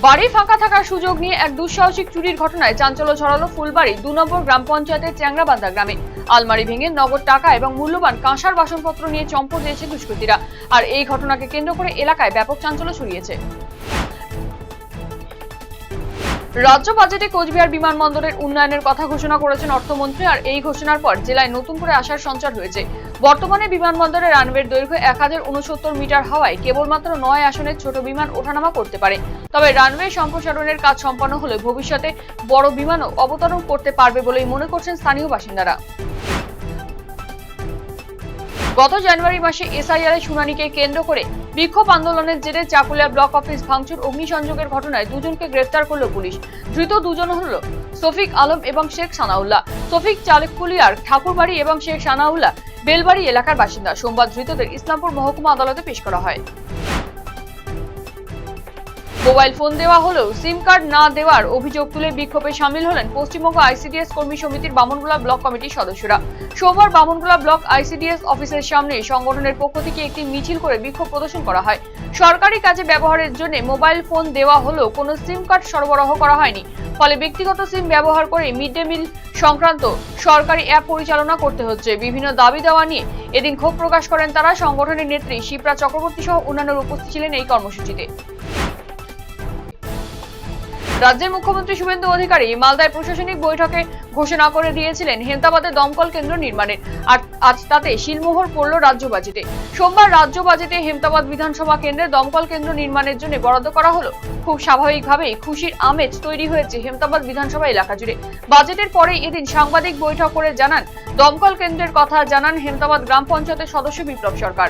বাড়ি ফাঁকা থাকার সুযোগ নিয়ে এক দুঃসাহসিক চুরির ঘটনায় চাঞ্চল্য ছড়ালো ফুলবাড়ি ২ নম্বর গ্রাম পঞ্চায়েতের চ্যাংরাবান্ধা গ্রামে। আলমারি ভেঙে নগদ টাকা এবং মূল্যবান কাঁসার বাসনপত্র নিয়ে চম্পট দিয়েছে দুষ্কৃতীরা। আর এই ঘটনাকে কেন্দ্র করে এলাকায় ব্যাপক চাঞ্চল্য ছড়িয়েছে। রাজ্য বাজেটে কোচবিহার বিমানবন্দরের উন্নয়নের কথা ঘোষণা করেছেন অর্থমন্ত্রী। আর এই ঘোষণার পর জেলায় নতুন করে আশার সঞ্চার হয়েছে। বর্তমানে বিমানবন্দরের রানওয়ের দৈর্ঘ্য 1069 মিটার হওয়ায় কেবলমাত্র 9 আসনের ছোট বিমান ওঠানামা করতে পারে। তবে রানওয়ে সম্প্রসারণের কাজ সম্পন্ন হলে ভবিষ্যতে বড় বিমানও অবতরণ করতে পারবে বলেই মনে করছেন স্থানীয় বাসিন্দারা। গত জানুয়ারি মাসে এসআইআর এর শুনানিকে কেন্দ্র করে বিক্ষোভ আন্দোলনের জেরে চাকুলিয়া ব্লক অফিস ভাঙচুর অগ্নিসংযোগের ঘটনায় দুজনকে গ্রেফতার করল পুলিশ। ধৃত দুজন হল শফিক আলম এবং শেখ সানাউল্লাহ। শফিক চাকুলিয়ার ঠাকুরবাড়ি এবং শেখ সানাউল্লাহ বেলবাড়ি এলাকার বাসিন্দা। সোমবার ধৃতদের ইসলামপুর মহকুমা আদালতে পেশ করা হয়। মোবাইল ফোন দেওয়া হলেও সিম কার্ড না দেওয়ার অভিযোগ তুলে বিক্ষোভে সামিল হলেন পশ্চিমবঙ্গ আইসিডিএস কর্মী সমিতির বামনগোলা ব্লক কমিটির সদস্যরা। সোমবার বামনগোলা ব্লক আইসিডিএস অফিসের সামনে সংগঠনের পক্ষ থেকে একটি মিছিল করে বিক্ষোভ প্রদর্শন করা হয়। সরকারি কাজে ব্যবহারের জন্য মোবাইল ফোন দেওয়া হলেও কোনো সিম কার্ড সরবরাহ করা হয়নি। ফলে ব্যক্তিগত সিম ব্যবহার করে মিড ডে মিল সংক্রান্ত সরকারি অ্যাপ পরিচালনা করতে হচ্ছে। বিভিন্ন দাবি দেওয়া নিয়ে এদিন ক্ষোভ প্রকাশ করেন তারা। সংগঠনের নেত্রী শিপ্রা চক্রবর্তী সহ অন্যান্যরা উপস্থিত ছিলেন এই কর্মসূচিতে। রাজ্যের মুখ্যমন্ত্রী শুভেন্দু অধিকারী মালদায় প্রশাসনিক বৈঠকে ঘোষণা করে দিয়েছিলেন হেমতাবাদে দমকল কেন্দ্র নির্মাণের। আর আজ তাতে শিলমোহর পড়ল রাজ্য বাজেটে। সোমবার রাজ্য বাজেটে হেমতাবাদ বিধানসভা কেন্দ্রে দমকল কেন্দ্র নির্মাণের জন্য বরাদ্দ করা হলো। খুব স্বাভাবিকভাবেই খুশির আমেজ তৈরি হয়েছে হেমতাবাদ বিধানসভা এলাকা জুড়ে। বাজেটের পরেই এদিন সাংবাদিক বৈঠক করে দমকল কেন্দ্রের কথা জানান হেমতাবাদ গ্রাম পঞ্চায়েতের সদস্য বিপ্লব সরকার।